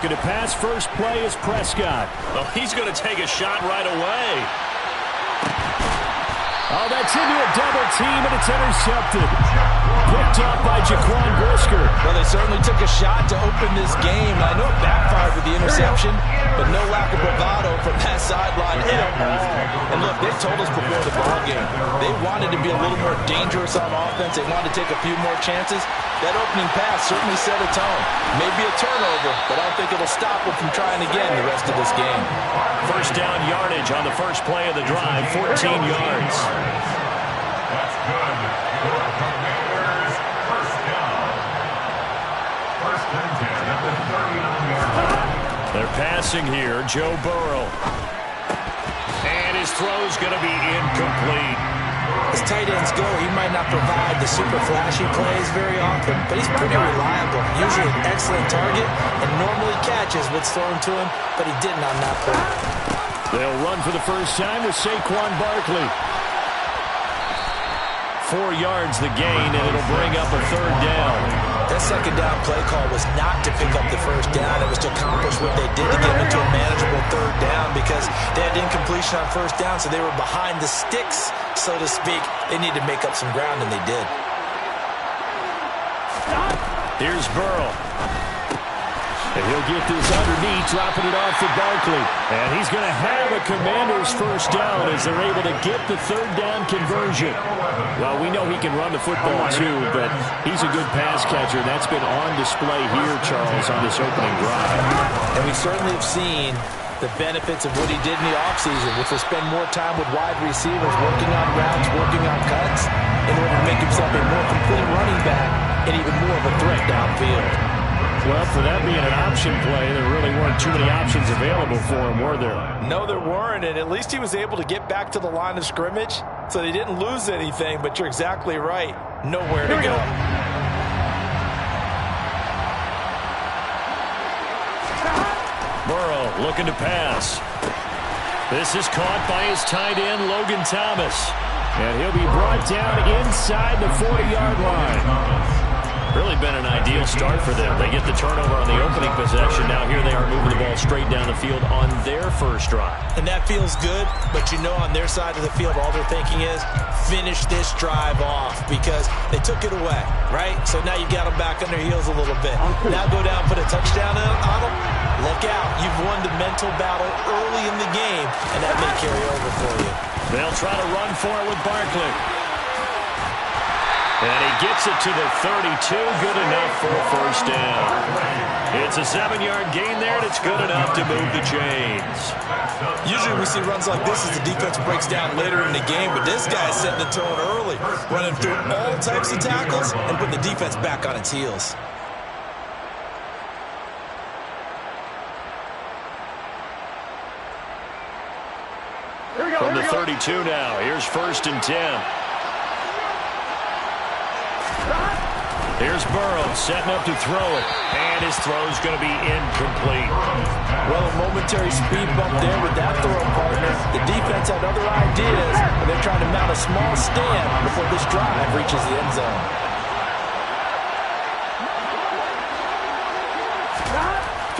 Looking to pass. First play is Prescott. Well, he's going to take a shot right away. Oh, that's into a double team, and it's intercepted. Picked up by Jaquan Brisker. Well, they certainly took a shot to open this game. I know it backfired with the interception, but no lack of bravado from that sideline at all. And look, they told us before the ball game, they wanted to be a little more dangerous on offense. They wanted to take a few more chances. That opening pass certainly set a tone. Maybe a turnover, but I don't think it'll stop them from trying again the rest of this game. First down yardage on the first play of the drive, 14 yards. That's good. For Commanders, first down. First and 10 at the 39-yard line. They're passing here, Joe Burrow. And his throw's going to be incomplete. As tight ends go, he might not provide the super flashy plays very often, but he's pretty reliable. Usually an excellent target, and normally catches what's thrown to him, but he didn't on that play. They'll run for the first time with Saquon Barkley. 4 yards the gain, and it'll bring up a third down. That second down play call was not to pick up the first down. It was to accomplish what they did to get into a manageable third down because they had incompletion on first down, so they were behind the sticks, so to speak. They needed to make up some ground, and they did. Here's Burrow. And he'll get this underneath, dropping it off to Barkley. And he's going to have a Commander's first down as they're able to get the third down conversion. Well, we know he can run the football too, but he's a good pass catcher. That's been on display here, Charles, on this opening drive. And we certainly have seen the benefits of what he did in the offseason, which was spend more time with wide receivers, working on routes, working on cuts, in order to make himself a more complete running back and even more of a threat downfield. Well, for that being an option play, there really weren't too many options available for him, were there? No, there weren't, and at least he was able to get back to the line of scrimmage, so they didn't lose anything, but you're exactly right. Nowhere to go. Burrow looking to pass. This is caught by his tight end, Logan Thomas. And he'll be brought down inside the 40-yard line. Really been an ideal start for them. They get the turnover on the opening possession. Now here they are moving the ball straight down the field on their first drive. And that feels good, but you know on their side of the field all they're thinking is finish this drive off because they took it away, right? So now you got them back on their heels a little bit. Now go down, put a touchdown on them. Look out. You've won the mental battle early in the game, and that may carry over for you. They'll try to run for it with Barkley. And he gets it to the 32. Good enough for a first down. It's a 7-yard gain there, and it's good enough to move the chains. Usually we see runs like this as the defense breaks down later in the game, but this guy's setting the tone early, running through all types of tackles and putting the defense back on its heels. From the 32 now, here's first and 10. Here's Burrow setting up to throw it, and his throw's going to be incomplete. Well, a momentary speed bump there with that throw partner. The defense had other ideas, and they're trying to mount a small stand before this drive reaches the end zone.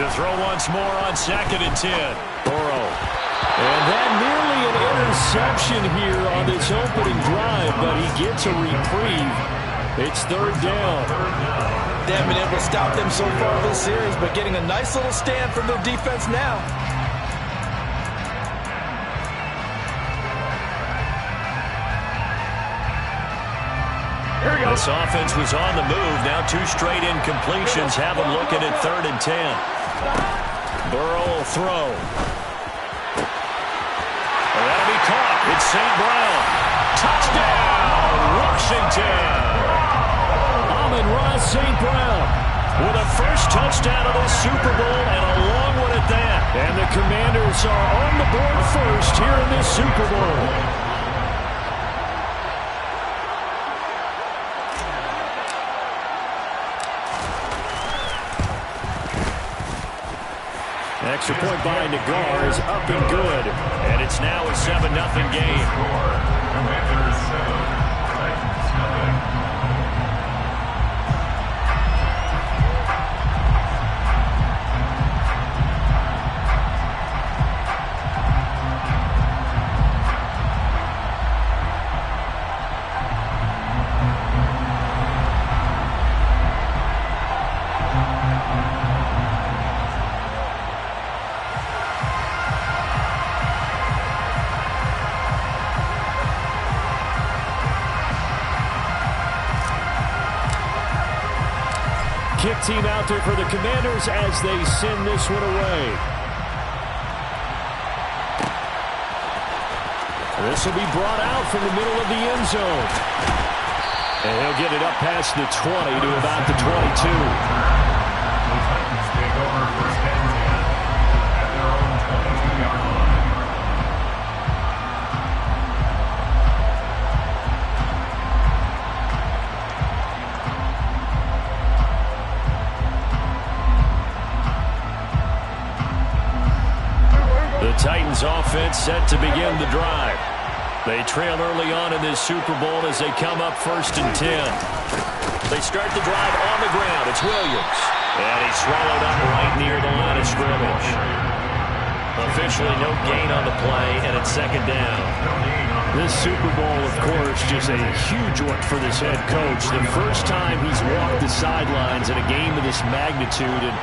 To throw once more on second and 10. Burrow. And that nearly an interception here on this opening drive, but he gets a reprieve. It's third down. They haven't been able to stop them so far this series, but getting a nice little stand from their defense now. This offense was on the move. Now 2 straight incompletions have them looking at third and 10. Burrow will throw. That'll be caught. It's St. Brown. Touchdown, Washington. Amon-Ra St. Brown with a first touchdown of the Super Bowl and a long one at that. And the Commanders are on the board first here in this Super Bowl. Extra point by Nagar is up and good. And it's now a 7-0 game. Commanders 7, Titans 7. Kick team out there for the Commanders as they send this one away. This will be brought out from the middle of the end zone. And he'll get it up past the 20 to about the 22. The Titans take over first and 10 at their own 22-yard line. The Titans offense set to begin the drive. They trail early on in this Super Bowl as they come up first and 10. They start the drive on the ground. It's Williams. And he's swallowed up right near the line of scrimmage. Officially no gain on the play, and it's second down. This Super Bowl, of course, just a huge one for this head coach. The first time he's walked the sidelines in a game of this magnitude. And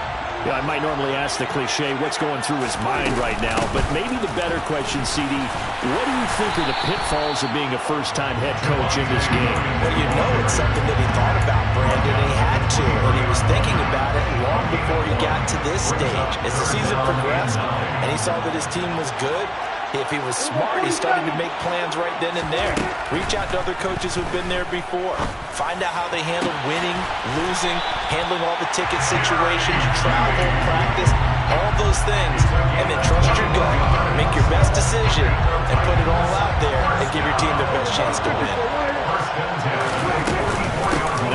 I might normally ask the cliche, what's going through his mind right now? But maybe the better question, CD, what do you think are the pitfalls of being a first-time head coach in this game? Well, you know it's something that he thought about, Brandon, and he had to, and he was thinking about it long before he got to this stage. As the season progressed and he saw that his team was good, if he was smart, he started to make plans right then and there. Reach out to other coaches who've been there before. Find out how they handle winning, losing, handling all the ticket situations, travel, practice, all those things. And then trust your gut, make your best decision, and put it all out there and give your team the best chance to win.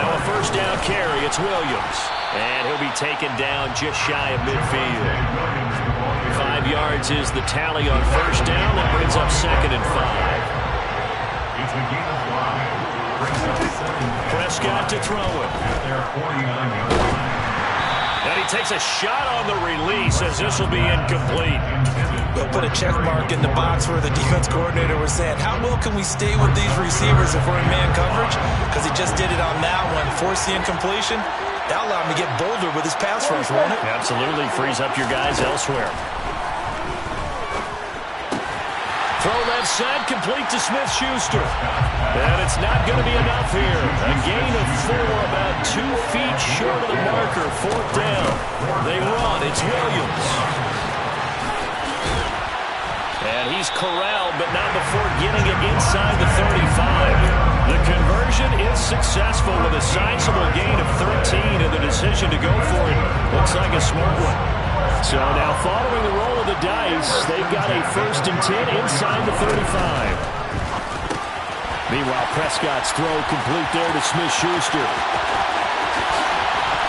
Now a first down carry, it's Williams. And he'll be taken down just shy of midfield. 5 yards is the tally on first down. That brings up second and 5. It's a gain of 5. Brings up second. Prescott to throw it. At their 49-yard line. And he takes a shot on the release as this will be incomplete. We'll put a check mark in the box where the defense coordinator was saying, how well can we stay with these receivers if we're in man coverage? Because he just did it on that one, forced the incompletion. That'll allow him to get bolder with his pass rush, won't it? Absolutely. Frees up your guys elsewhere. Throw left side, complete to Smith-Schuster. And it's not going to be enough here. A gain of 4, about 2 feet short of the marker. Fourth down. They run. It's Williams. And he's corralled, but not before getting it inside the 35. The conversion is successful with a sizable gain of 13, and the decision to go for it looks like a smart one. So now following the roll of the dice, they've got a first and 10 inside the 35. Meanwhile, Prescott's throw complete there to Smith-Schuster.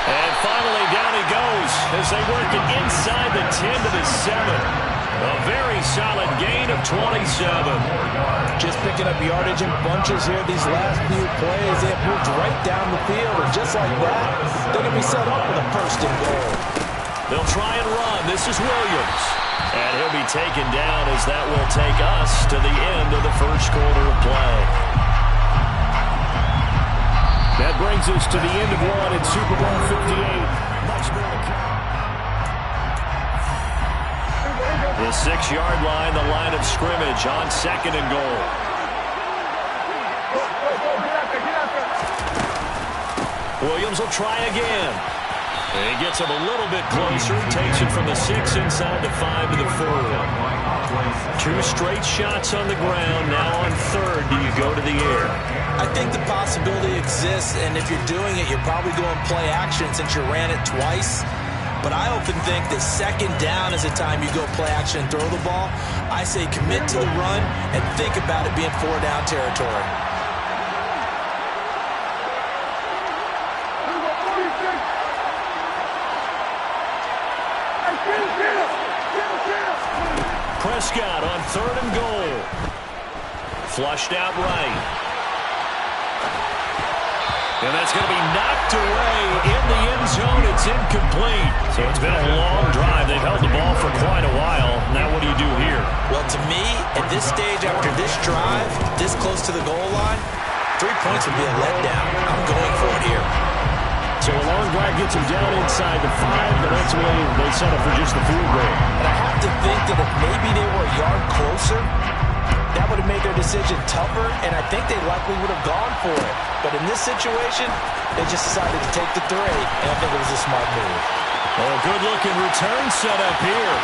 And finally, down he goes as they work it inside the 10 to the 7. A very solid gain of 27. Just picking up yardage in bunches here these last few plays. They have moved right down the field, and just like that, they're going to be set up with a first and goal. They'll try and run. This is Williams. And he'll be taken down as that will take us to the end of the first quarter of play. That brings us to the end of one in Super Bowl 58. Much more to come. The 6-yard line, the line of scrimmage on second and goal. Williams will try again. And he gets him a little bit closer. Takes it from the 6 inside the 5 to the 4. 2 straight shots on the ground. Now on third, do you go to the air? I think the possibility exists, and if you're doing it, you're probably going play action since you ran it twice. But I often think that second down is the time you go play action and throw the ball. I say commit to the run and think about it being 4-down territory. Prescott on third and goal. Flushed out right. And that's going to be knocked away in the end zone. It's incomplete. So it's been a long drive. They've held the ball for quite a while. Now what do you do here? Well, to me, at this stage after this drive, this close to the goal line, 3 points would be a letdown. I'm going for it here. So a long drive gets them down inside the 5, but that's why they settle for just the field goal. And I have to think that if maybe they were a yard closer, that would have made their decision tougher, and I think they likely would have gone for it. But in this situation, they just decided to take the 3, and I think it was a smart move. Oh, good-looking return set up here.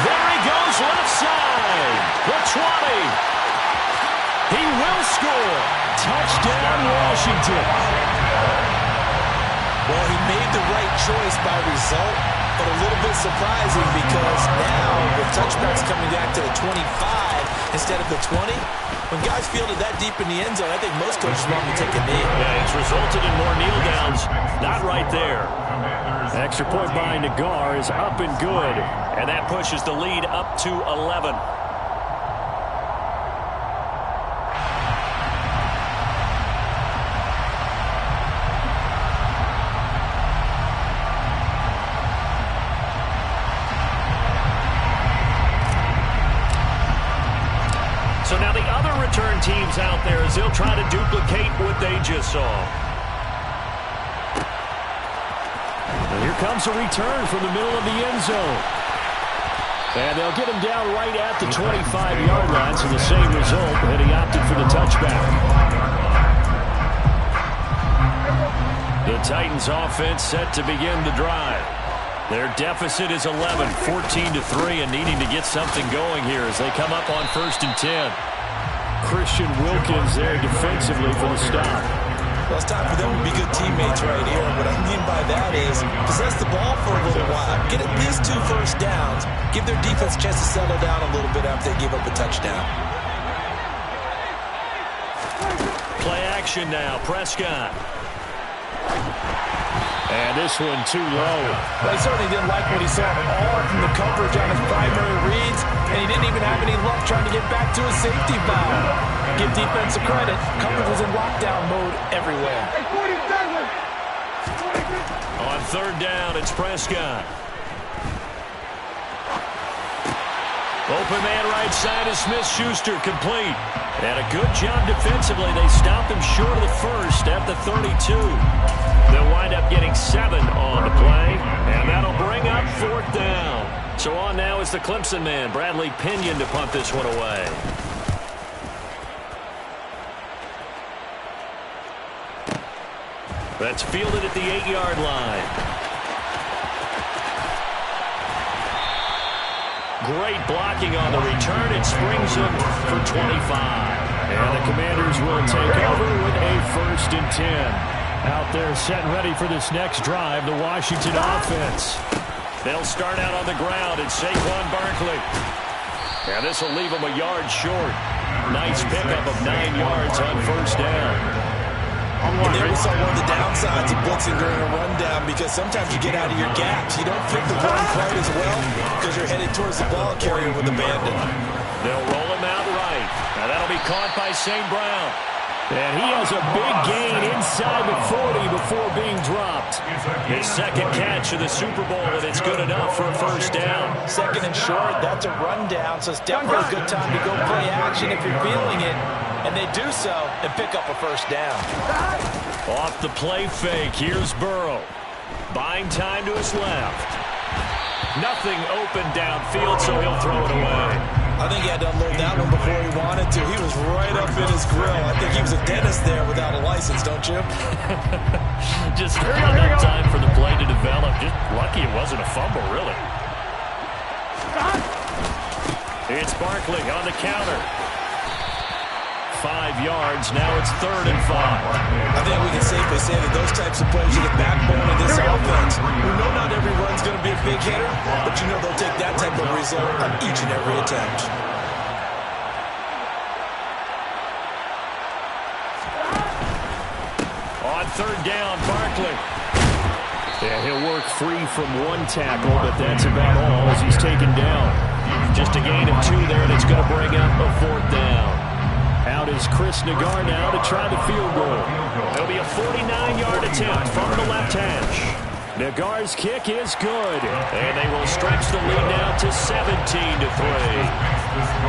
There he goes left side. The 20. He will score. Touchdown, Washington. Well, he made the right choice by result, but a little bit surprising because now with touchbacks coming back to the 25 instead of the 20, when guys field it that deep in the end zone, I think most coaches want to take a knee. Yeah, it's resulted in more kneel downs. Not right there. Extra point by Nagar is up and good, and that pushes the lead up to 11. So now the other return teams out there as they'll try to duplicate what they just saw. And here comes a return from the middle of the end zone. And they'll get him down right at the 25-yard line, so the same result, and he opted for the touchback. The Titans offense set to begin the drive. Their deficit is 11, 14-3, and needing to get something going here as they come up on 1st and 10. Christian Wilkins there defensively for the stop. Well, it's time for them to be good teammates right here. What I mean by that is possess the ball for a little while. Get at least 2 first downs. Give their defense a chance to settle down a little bit after they give up a touchdown. Play action now, Prescott. And this one too low. Well, he certainly didn't like what he saw at all from the coverage on his primary reads, and he didn't even have any luck trying to get back to his safety valve. Give defensive credit. Coverage was in lockdown mode everywhere. On 3rd down, it's Prescott. Open man right side is Smith-Schuster, complete. And a good job defensively. They stopped him short of the first at the 32. They'll wind up getting 7 on the play, and that'll bring up 4th down. So on now is the Clemson man, Bradley Pinion, to punt this one away. That's fielded at the 8-yard line. Great blocking on the return. It springs him for 25. And the Commanders will take over with a 1st and 10. Out there set and ready for this next drive, the Washington offense. They'll start out on the ground, and Saquon Barkley. And this will leave them a yard short. Nice pickup of 9 yards on 1st down. And there we saw one of the downsides of blitzing during a rundown, because sometimes you get out of your gaps. You don't fit the run quite as well because you're headed towards the ball carrier with abandon. They'll roll him out right. Now that'll be caught by St. Brown. And he has a big gain inside the 40 before being dropped. His 2nd catch of the Super Bowl, and it's good enough for a 1st down. 2nd and short, that's a rundown, so it's definitely a good time to go play action if you're feeling it. And they do so and pick up a 1st down. Off the play fake, here's Burrow. Buying time to his left. Nothing open downfield, so he'll throw it away. I think he had to unload that one before he wanted to. He was right up in his grill. I think he was a dentist there without a license, don't you? Just not enough time for the play to develop. Just lucky it wasn't a fumble, really. It's Barkley on the counter. 5 yards. Now it's 3rd and 5. I think we can safely say that those types of plays are the backbone of this offense. We know not every run's going to be a big hitter, but you know they'll take that type of result on each and every attempt. On 3rd down, Barkley. Yeah, he'll work free from 1 tackle, but that's about all as he's taken down. Just a gain of 2 there, and it's going to bring up a 4th down. Out is Chris Nagar now to try the field goal. It'll be a 49-yard attempt from the left hash. Nagar's kick is good, and they will stretch the lead now to 17-3.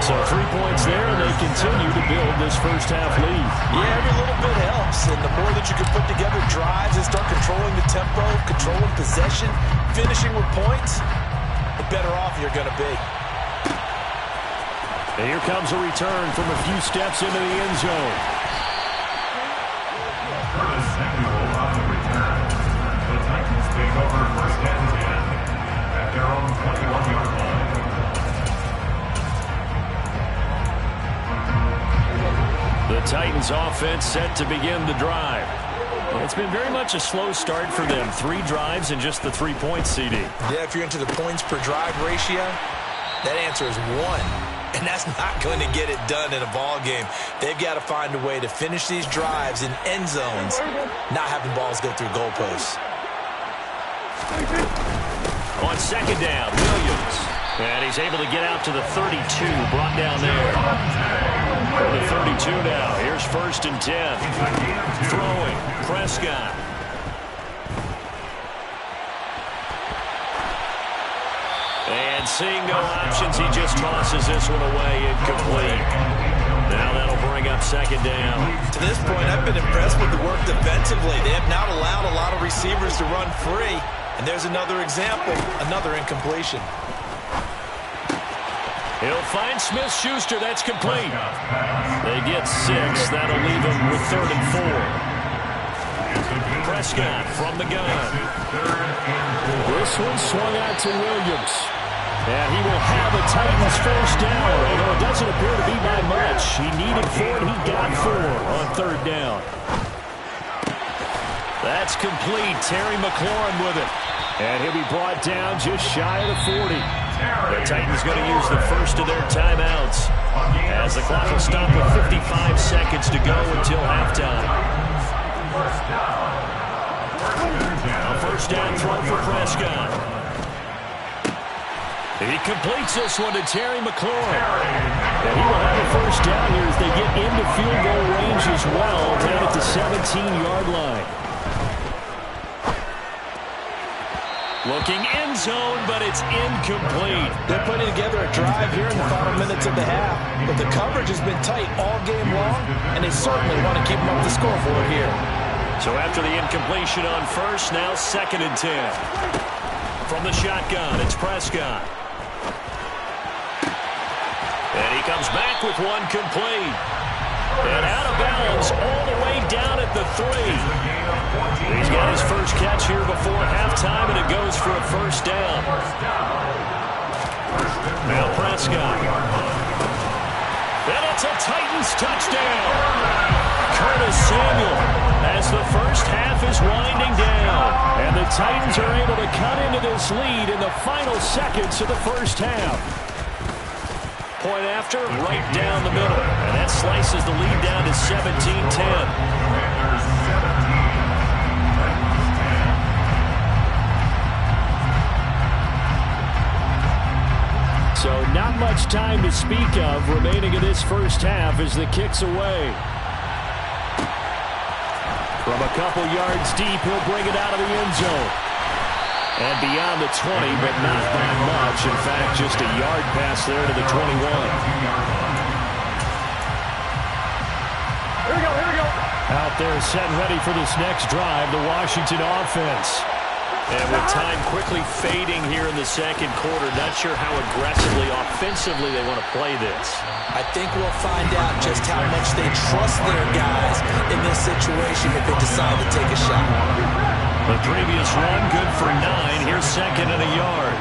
So 3 points there, and they continue to build this first half lead. Yeah, every little bit helps, and the more that you can put together drives and start controlling the tempo, controlling possession, finishing with points, the better off you're going to be. And here comes a return from a few steps into the end zone. Curtis Samuel on the return. The Titans take over first and 10 at their own 21-yard line. The Titans offense set to begin the drive. It's been very much a slow start for them. 3 drives and just the 3 points, CD. Yeah, if you're into the points per drive ratio, that answer is 1. And that's not going to get it done in a ball game. They've got to find a way to finish these drives in end zones, not having balls go through goalposts. On second down, Williams. And he's able to get out to the 32, brought down there. For the 32 now. Here's first and 10. Throwing, Prescott. And seeing no options, he just tosses this one away, incomplete. Now that'll bring up second down. To this point, I've been impressed with the work defensively. They have not allowed a lot of receivers to run free. And there's another example, another incompletion. He'll find Smith-Schuster. That's complete. They get 6. That'll leave him with 3rd and 4. Prescott from the gun. This one swung out to Williams. And he will have a Titans first down. Although it doesn't appear to be by much. He needed 4 and he got 4 on 3rd down. That's complete. Terry McLaurin with it. And he'll be brought down just shy of the 40. The Titans going to use the first of their timeouts as the clock will stop with 55 seconds to go until halftime. A first down throw for Prescott. He completes this one to Terry McLaurin. And he will have a first down here as they get into field goal range as well, down at the 17-yard line. Looking end zone, but it's incomplete. They're putting together a drive here in the final minutes of the half. But the coverage has been tight all game long, and they certainly want to keep them up the scoreboard here. So after the incompletion on first, now 2nd and 10. From the shotgun, it's Prescott. And he comes back with one complete. And out of bounds all the way down at the 3. He's got his first catch here before halftime, and it goes for a first down. Now Prescott. And it's a Titans touchdown. Curtis Samuel as the first half is winding down. And the Titans are able to cut into this lead in the final seconds of the first half. Point after, right down the middle. And that slices the lead down to 17-10. So not much time to speak of remaining in this first half as the kick's away. From a couple yards deep, he'll bring it out of the end zone. And beyond the 20, but not by much. In fact, just a yard pass there to the 21. Here we go. Out there setting ready for this next drive, the Washington offense. And with time quickly fading here in the second quarter, not sure how aggressively, offensively they want to play this. I think we'll find out just how much they trust their guys in this situation if they decide to take a shot. The previous run, good for 9. Here's 2nd and a yard.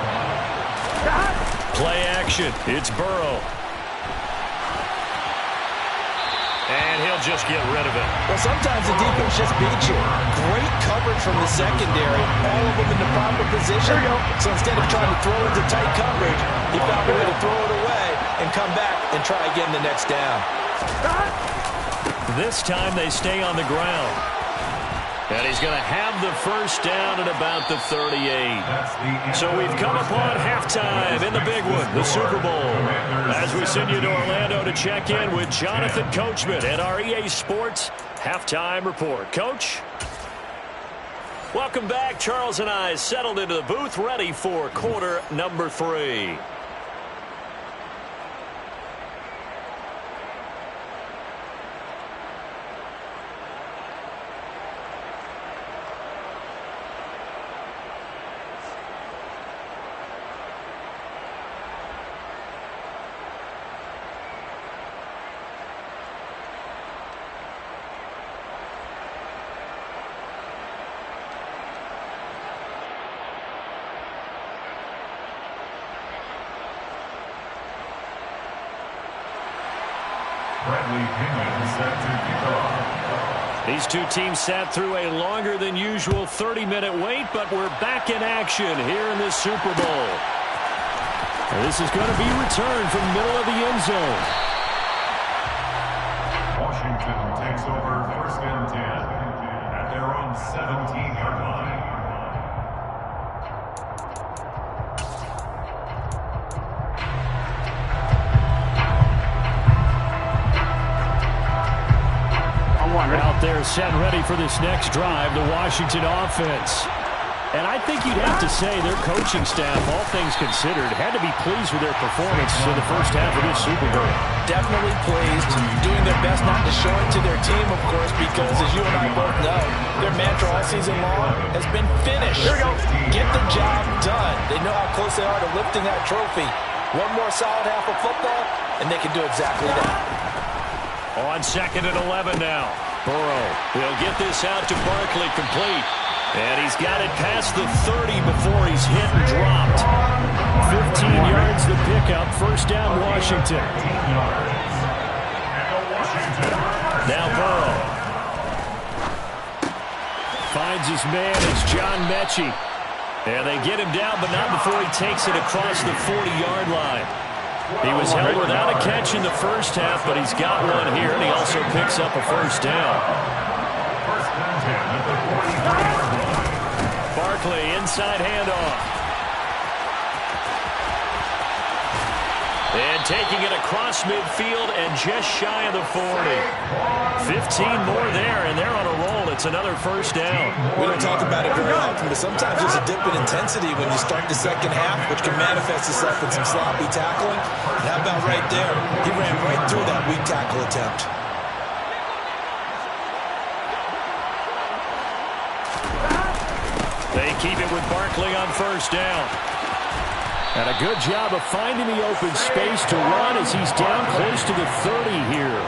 Play action. It's Burrow. And he'll just get rid of it. Well, sometimes the defense just beats you. Great coverage from the secondary. All of them in the proper position. So instead of trying to throw into tight coverage, he found a way to throw it away and come back and try again the next down. This time they stay on the ground. And he's going to have the first down at about the 38. So we've come upon halftime in the big one, the Super Bowl. As we send you to Orlando to check in with Jonathan Coachman at our EA Sports Halftime Report. Coach? Welcome back. Charles and I settled into the booth, ready for quarter number 3. These two teams sat through a longer than usual 30-minute wait, but we're back in action here in this Super Bowl. And this is going to be returned from the middle of the end zone. Washington takes over 1st and 10 at their own 17-yard line. Out there set ready for this next drive, the Washington offense. And I think you'd have to say their coaching staff, all things considered, had to be pleased with their performance in the first half of this Super Bowl. Definitely pleased, doing their best not to show it to their team, of course, because as you and I both know, their mantra all season long has been finish. Here we go. Get the job done. They know how close they are to lifting that trophy. One more solid half of football, and they can do exactly that. On 2nd and 11 now. Burrow, he'll get this out to Barkley, complete. And he's got it past the 30 before he's hit and dropped. 15 yards the pickup. First down, Washington. Now Burrow. Finds his man. It's John Mechie. And they get him down, but not before he takes it across the 40-yard line. He was held without a catch in the first half, but he's got one here, and he also picks up a first down. Barkley, inside handoff. And taking it across midfield and just shy of the 40. 15 more there, and they're on a roll. It's another first down. We don't talk about it very often, but sometimes there's a dip in intensity when you start the second half, which can manifest itself in some sloppy tackling. And how about right there? He ran right through that weak tackle attempt. They keep it with Barkley on first down. And a good job of finding the open space to run as he's down close to the 30 here.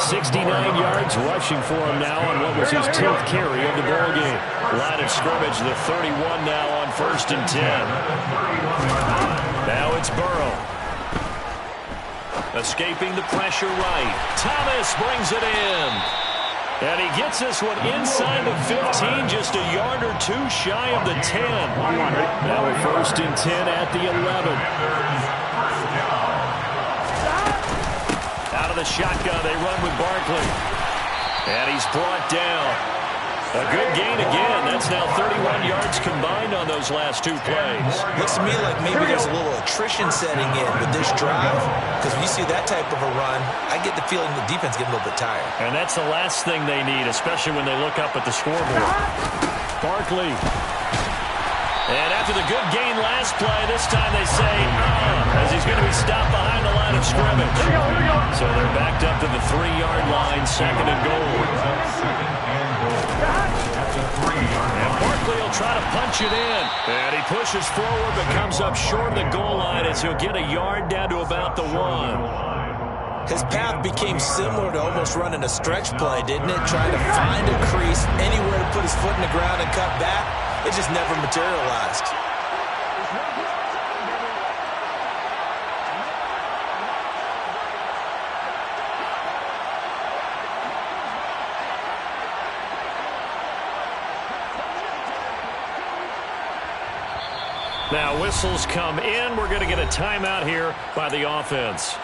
69 yards rushing for him now on what was his 10th carry of the ballgame. Line of scrimmage, the 31 now on 1st and 10. Now it's Burrow. Escaping the pressure right. Thomas brings it in. And he gets this one inside the 15, just a yard or two shy of the 10. Now we're 1st and 10 at the 11. Out of the shotgun, they run with Barkley. And he's brought down. A good gain again. That's now 31 yards combined on those last two plays. Looks to me like maybe there's a little attrition setting in with this drive, because when you see that type of a run, I get the feeling the defense getting a little bit tired. And that's the last thing they need, especially when they look up at the scoreboard. Barkley. And after the good gain last play, this time they say, as he's going to be stopped behind the line of scrimmage. So they're backed up to the 3-yard line, 2nd and goal. And Barkley will try to punch it in. And he pushes forward but comes up short of the goal line as he'll get a yard down to about the 1. His path became similar to almost running a stretch play, didn't it? Trying to find a crease, anywhere to put his foot in the ground and cut back. It just never materialized. Now whistles come in. We're going to get a timeout here by the offense.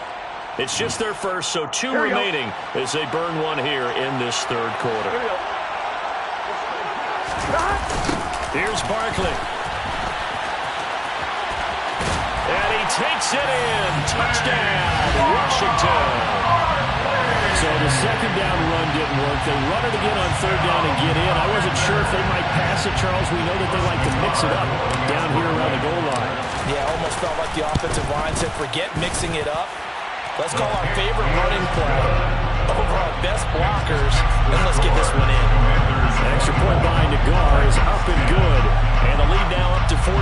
It's just their first, so 2 remaining as they burn one here in this 3rd quarter. Here's Barkley. And he takes it in. Touchdown, Washington. So the 2nd down run didn't work. They run it again on 3rd down and get in. I wasn't sure if they might pass it, Charles. We know that they like to mix it up down here around the goal line. Yeah, almost felt like the offensive line said, forget mixing it up. Let's call our favorite running play over our best blockers, and let's get this one in. Extra point by Nagar is up and good. And the lead now up to 14.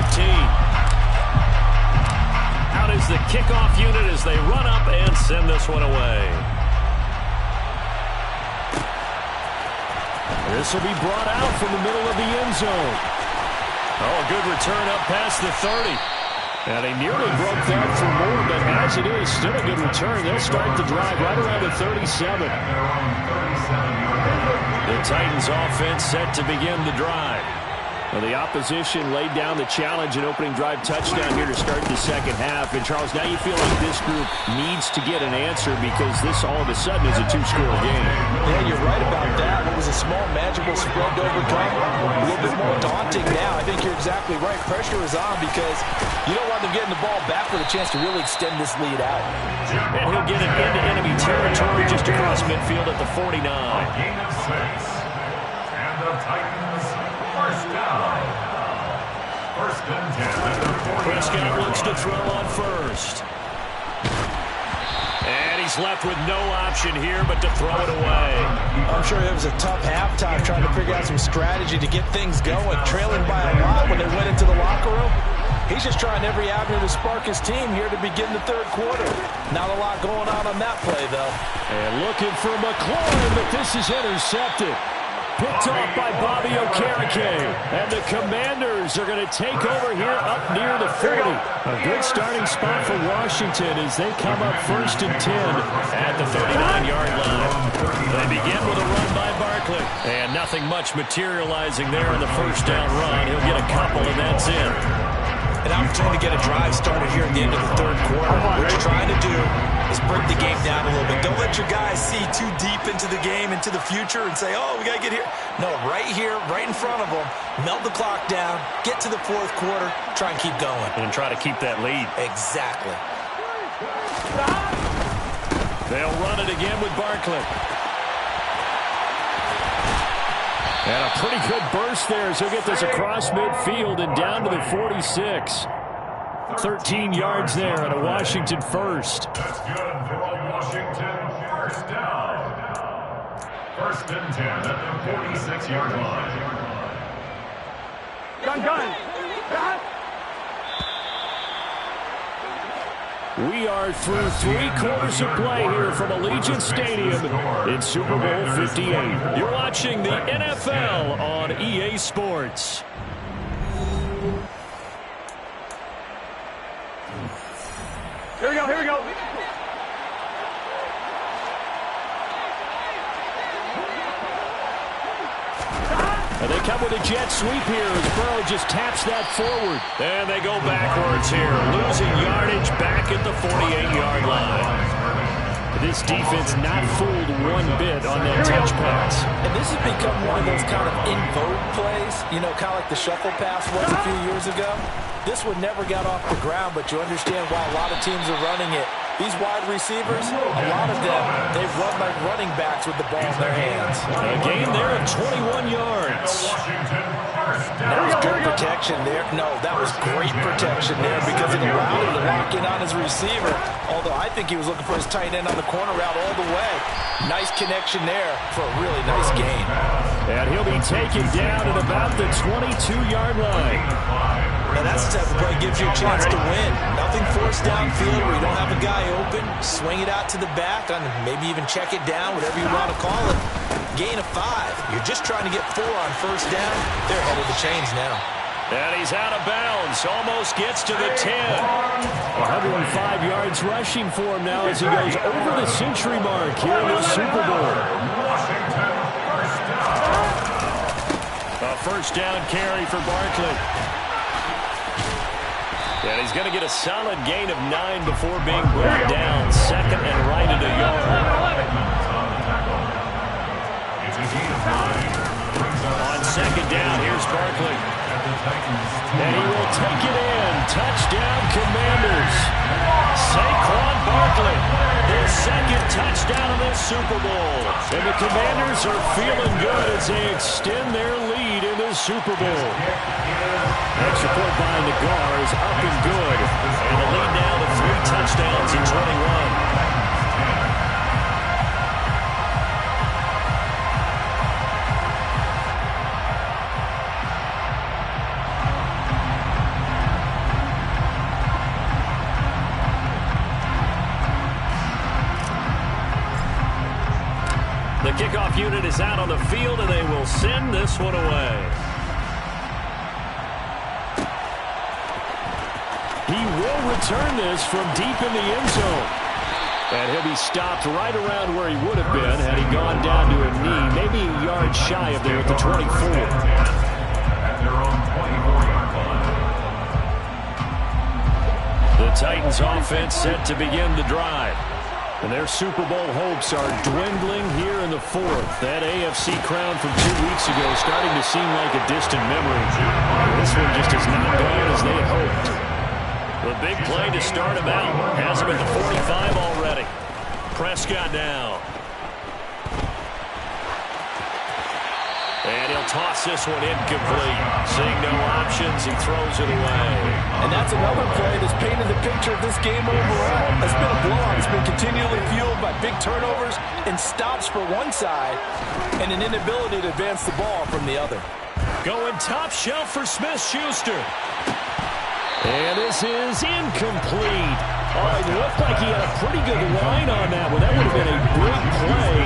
Out is the kickoff unit as they run up and send this one away. This will be brought out from the middle of the end zone. Oh, a good return up past the 30. And he nearly broke that for more, but as it is, still a good return. They'll start the drive right around the 37. The Titans offense set to begin the drive. Well, the opposition laid down the challenge, an opening drive touchdown here to start the second half. And, Charles, now you feel like this group needs to get an answer because this all of a sudden is a two-score game. Yeah, you're right about that. What was a small magical spread to overcome, a little bit more daunting now. I think you're exactly right. Pressure is on because you don't want them getting the ball back with a chance to really extend this lead out. And he'll get it into enemy territory just across midfield at the 49. Gain of 6. And the Titans first down. First and 10 at the 49. Prescott looks to throw on first. And he's left with no option here but to throw it away. I'm sure it was a tough halftime trying to figure out some strategy to get things going, trailing by a lot when they went into the locker room. He's just trying every avenue to spark his team here to begin the third quarter. Not a lot going on that play, though. And looking for McLaurin, but this is intercepted. Picked off by Bobby Okereke. And the Commanders are going to take over here up near the 40. A good starting spot for Washington as they come up first and 10 at the 39-yard line. They begin with a run by Barkley. And nothing much materializing there on the first down run. He'll get a couple, and that's it. An opportunity to get a drive started here at the end of the third quarter. What you're trying to do is break the game down a little bit. Don't let your guys see too deep into the game, into the future, and say, oh, we got to get here. No, right here, right in front of them, melt the clock down, get to the fourth quarter, try and keep going. And try to keep that lead. Exactly. They'll run it again with Barkley. And a pretty good burst there as he'll get this across midfield and down to the 46. 13 yards there at a Washington first. That's good for a Washington first down. First and 10 at the 46-yard line. Gun. We are through 3 quarters of play here from Allegiant Stadium in Super Bowl 58. You're watching the NFL on EA Sports. Here we go. And they come with a jet sweep here as Burrow just taps that forward. And they go backwards here, losing yardage back at the 48-yard line. This defense not fooled one bit on that touch pass. And this has become one of those kind of in vogue plays, you know, kind of like the shuffle pass was a few years ago. This one never got off the ground, but you understand why a lot of teams are running it. These wide receivers, a lot of them, they run like running backs with the ball in their hands. A gain there of 21 yards. That was good protection there. No, that was great protection there because it allowed him to lock in on his receiver. Although I think he was looking for his tight end on the corner route all the way. Nice connection there for a really nice gain. And he'll be taken down at about the 22-yard line. Now that's the type of play that gives you a chance to win. Nothing forced downfield where you don't have a guy open. Swing it out to the back and maybe even check it down, whatever you want to call it. Gain of 5. You're just trying to get 4 on first down. They're ahead of the chains now. And he's out of bounds. Almost gets to the 10. 105 yards rushing for him now as he goes over the century mark here in the Super Bowl. A first down carry for Barkley. And he's going to get a solid gain of 9 before being brought down. Second and right at a yard. On second down, here's Barkley. And he will take it in. Touchdown, Commanders. Saquon Barkley, his second touchdown of this Super Bowl. And the Commanders are feeling good as they extend their lead in this Super Bowl. Extra point by Nagar is up and good. And the lead now to 3 touchdowns in 21. The kickoff unit is out on the field, and they will send this one away. He will return this from deep in the end zone. And he'll be stopped right around where he would have been had he gone down to a knee, maybe a yard shy of there at the 24. At their own 24-yard line. The Titans offense set to begin the drive. And their Super Bowl hopes are dwindling here in the fourth. That AFC crown from 2 weeks ago is starting to seem like a distant memory. This one just has not gone as they had hoped. The big play to start him out. Has him at the 45 already. Prescott now. And he'll toss this one incomplete. Seeing no options, he throws it away. And that's another play that's painted the picture of this game overall. It's been a blowout. It's been continually fueled by big turnovers and stops for one side and an inability to advance the ball from the other. Going top shelf for Smith-Schuster. And this is incomplete. Oh, it looked like he had a pretty good line on that one. That would have been a big play,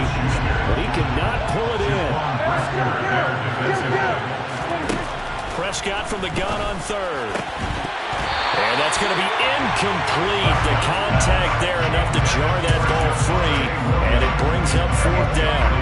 but he could not pull it in. Prescott from the gun on third. And that's going to be incomplete. The contact there enough to jar that ball free, and it brings up fourth down.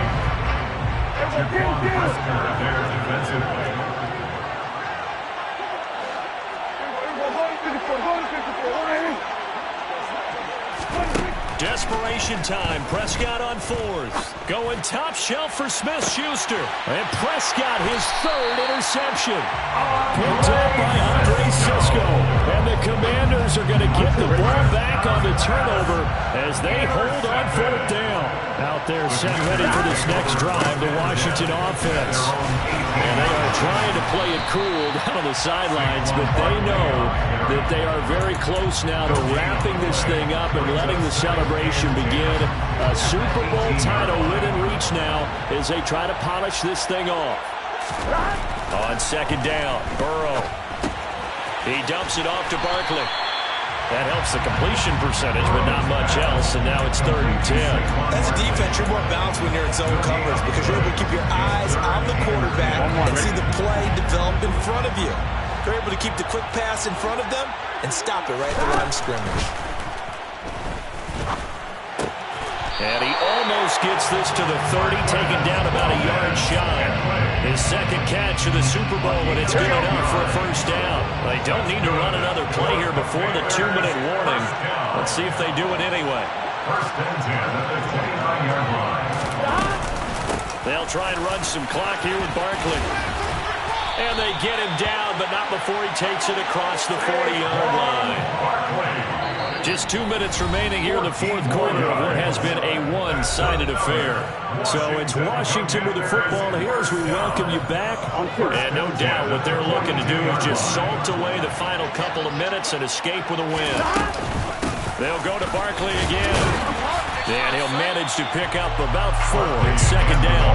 Desperation time. Prescott on fourth. Going top shelf for Smith-Schuster. And Prescott, his third interception. Picked up by Andre Sisco. And the Commanders are going to get the ball back on the turnover as they hold on fourth down. Out there set ready for this next drive, the Washington offense. And they are trying to play it cool down on the sidelines, but they know that they are very close now to wrapping this thing up and letting the celebration begin. A Super Bowl title within reach now as they try to polish this thing off. On second down, Burrow. He dumps it off to Barkley. That helps the completion percentage, but not much else, and now it's 3rd and 10. As a defense, you're more balanced when you're in zone coverage because you're able to keep your eyes on the quarterback and see the play develop in front of you. You're able to keep the quick pass in front of them and stop it right at the line of scrimmage. And he almost gets this to the 30, taken down about a yard shy. His second catch of the Super Bowl, and it's good enough for a first down. They don't need to run another play here before the 2-minute warning. Let's see if they do it anyway. First and 10 at the 29-yard line. They'll try and run some clock here with Barkley. And they get him down, but not before he takes it across the 40-yard line. Just 2 minutes remaining here in the fourth quarter of what has been a one-sided affair. So it's Washington with the football here as we welcome you back. And no doubt what they're looking to do is just salt away the final couple of minutes and escape with a win. They'll go to Barkley again. And he'll manage to pick up about 4 in second down.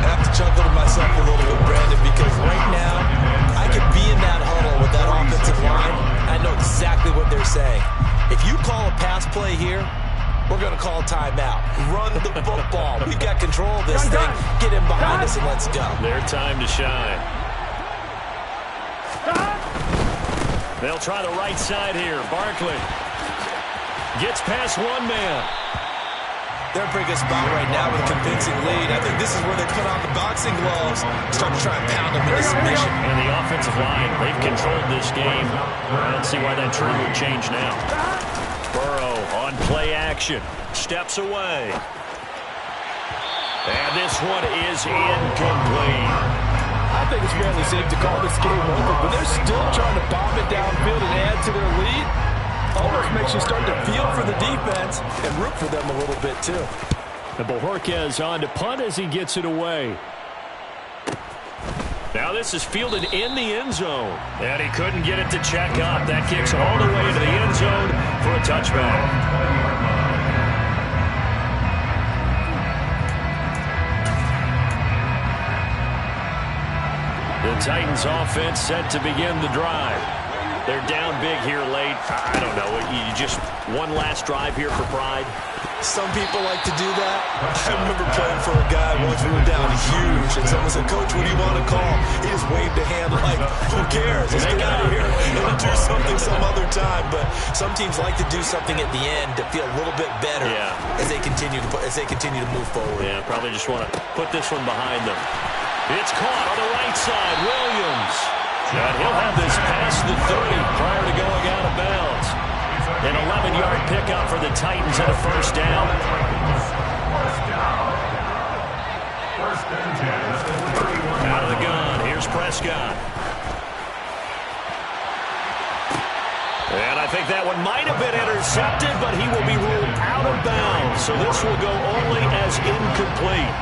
I have to chuckle to myself a little bit, Brandon, because right now I could be in that huddle with that offensive line. I know exactly what they're saying. If you call a pass play here, we're going to call timeout. Run the football. We've got control of this thing. Get him behind us and let's go. Their time to shine. They'll try the right side here. Barkley gets past one man. They're in a pretty good spot right now with a convincing lead. I think this is where they put on the boxing gloves, start to try and pound them into submission. And the offensive line, they've controlled this game. I don't see why that trend would change now. Burrow on play action, steps away. And this one is incomplete. I think it's fairly safe to call this game over, but they're still trying to bomb it downfield and add to their lead. Almost makes you start to feel for the defense and root for them a little bit, too. And Bojorquez on to punt as he gets it away. Now this is fielded in the end zone. And he couldn't get it to check up. That kicks all the way to the end zone for a touchback. The Titans offense set to begin the drive. They're down big here late. I don't know. You just one last drive here for pride. Some people like to do that. I remember playing for a guy once we were down huge, interception. Someone said, Coach, what do you want to call? He just waved a hand like, who cares? Let's get out of here. We'll do something some other time. But some teams like to do something at the end to feel a little bit better as they continue to move forward. Yeah, probably just want to put this one behind them. It's caught on the right side. Williams. And he'll have this past the 30 prior to going out of bounds. An 11-yard pickup for the Titans and a first down. Out of the gun. Here's Prescott. And I think that one might have been intercepted, but he will be ruled out of bounds. So this will go only as incomplete.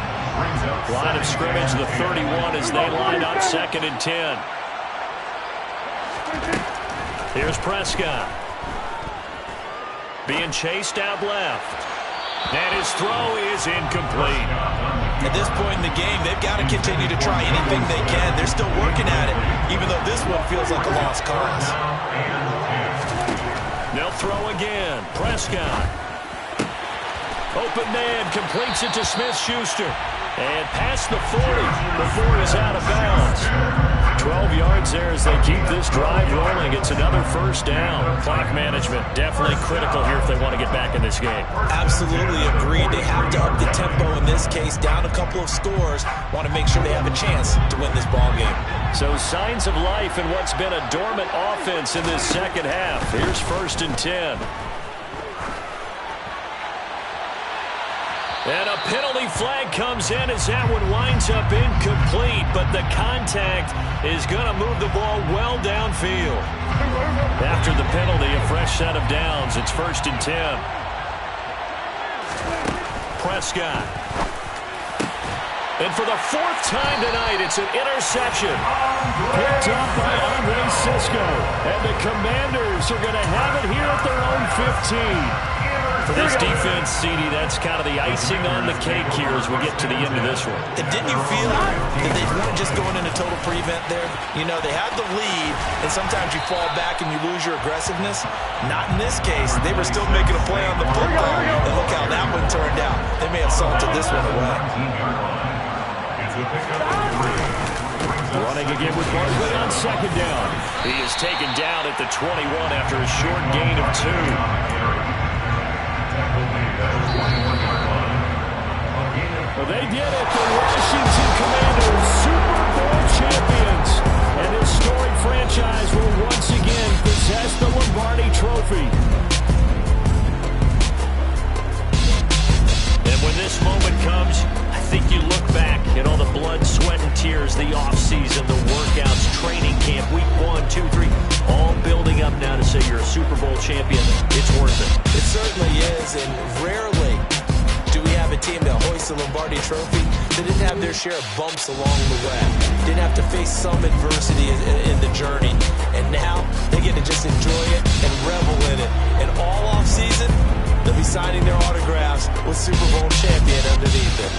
Line of scrimmage, the 31 as they line up 2nd and 10. Here's Prescott. Being chased out left. And his throw is incomplete. At this point in the game, they've got to continue to try anything they can. They're still working at it, even though this one feels like a lost cause. They'll throw again. Prescott. Open man, completes it to Smith-Schuster. And past the 40 before he's out of bounds. 12 yards there as they keep this drive rolling. It's another first down. Clock management definitely critical here if they want to get back in this game. Absolutely agreed. They have to up the tempo in this case. Down a couple of scores. Want to make sure they have a chance to win this ball game. So signs of life in what's been a dormant offense in this second half. Here's 1st and 10. And a penalty flag comes in as that one winds up incomplete, but the contact is going to move the ball well downfield. After the penalty, a fresh set of downs. It's 1st and 10. Prescott. And for the 4th time tonight, it's an interception. Picked up by Andre Cisco. And the Commanders are going to have it here at their own 15. For this defense, CD, that's kind of the icing on the cake here as we get to the end of this one. And didn't you feel that they weren't just going into total prevent there? You know, they had the lead, and sometimes you fall back and you lose your aggressiveness. Not in this case. They were still making a play on the football, and look how that one turned out. They may have salted this one away. Running again with Barkley on 2nd down. He is taken down at the 21 after a short gain of 2. Well, they did it. The Washington Commanders, Super Bowl champions. And this storied franchise will once again possess the Lombardi Trophy. And when this moment comes, I think you look back at all the blood, sweat, and tears, the offseason, the workouts, training camp, week 1, 2, 3, all building up now to say you're a Super Bowl champion. It's worth it. It certainly is, and rarely do we have a team that hoists the Lombardi Trophy that didn't have their share of bumps along the way, didn't have to face some adversity in the journey, and now they get to just enjoy it and revel in it. And all offseason, they'll be signing their autographs with Super Bowl champion underneath it.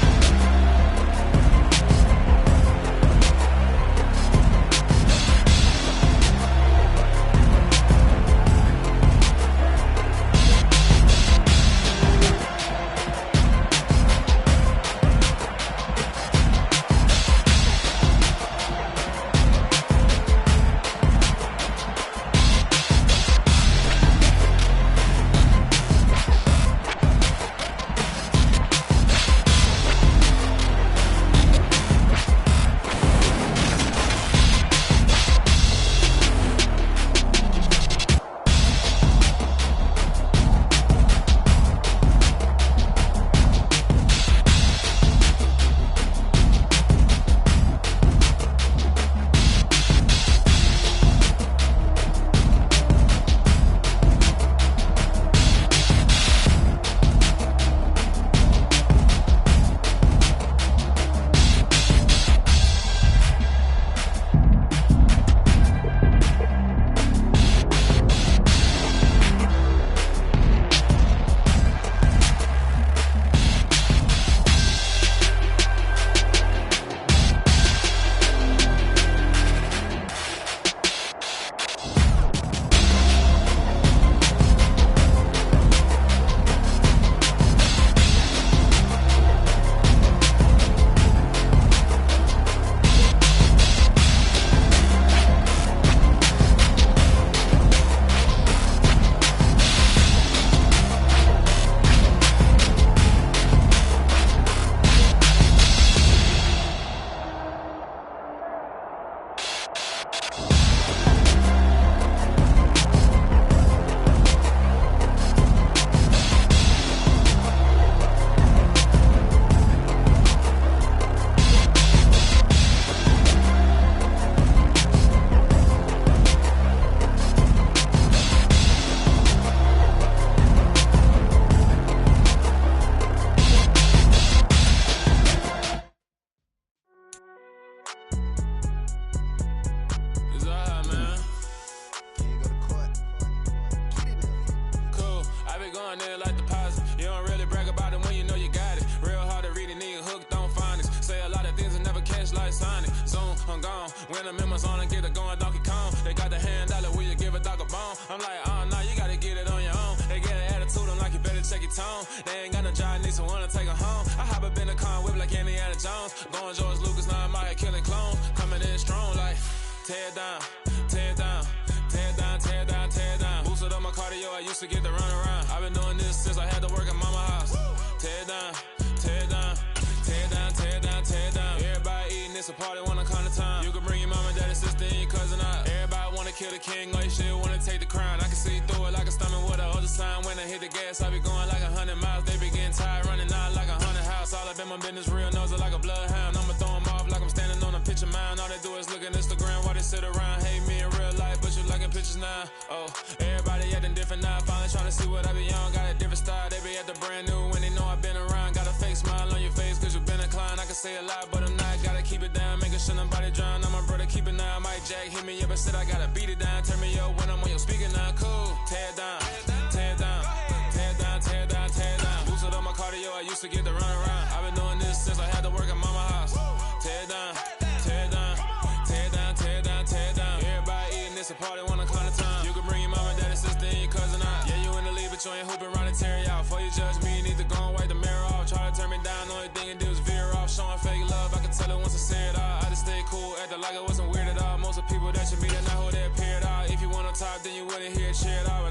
like Sonic. Zoom, I'm gone. When I'm in my zone and get it going, Donkey Kong. They got the hand out, will you give a dog a bone? I'm like, oh, nah, you gotta get it on your own. They get an attitude, I'm like, you better check your tone. They ain't got no job, need someone to take her home. I hop up in the car and whip like Indiana Jones. Going George Lucas, now I'm out here killing clones. Coming in strong like, tear down, tear down. Tear down, tear down, tear down. Boosted up my cardio, I used to get to run around. I've been doing this since I had to work at mama house. Tear down, tear down, tear down, tear down, tear down. Everybody eating, it's a party, wanna come to time. You can bring your mama, daddy, sister, and your cousin out. Everybody wanna kill the king, or you shit wanna take the crown. I can see through it like a stomach with a other sign. When I hit the gas, I be going like 100 miles. They be getting tired, running out like 100 house. All up in my business, real nose like a bloodhound. I'ma throw them off like I'm standing on a picture mound. All they do is look at Instagram while they sit around. Hate me in real life, but you liking pictures now. Oh, everybody acting different now. Finally trying to see what I be on. Got a different style, they be at the brand new when they know I've been around. Got a fake smile on your face cause you been inclined. I can say a lot, but I'm not. Gotta keep it down, making sure nobody drown. I'm my brother, keep it now. Mike Jack hit me up and said I gotta beat it down. Turn me up when I'm on your speaker now. Cool, tear down, tear down, tear down, tear down, tear down. Boosted up my cardio, I used to get to run around. I've been doing this since I had to work at mama house. Tear down, tear down, tear down, tear down, tear down. Everybody eating, it's a party, wanna come to time. You can bring your mama, daddy, sister, and your cousin out. Yeah, you in the lead, but you ain't hooping around and tear you out. Before you judge me, you need to go and wipe the mirror off. Try to turn me down, the only thing you do is veer off. Showing fake love, I can tell it once I say it all. I just stay cool, acting like I wasn't weird at all. Most of the people that you meet are not who they appear at all. If you want on top, then you wouldn't hear it cheered off.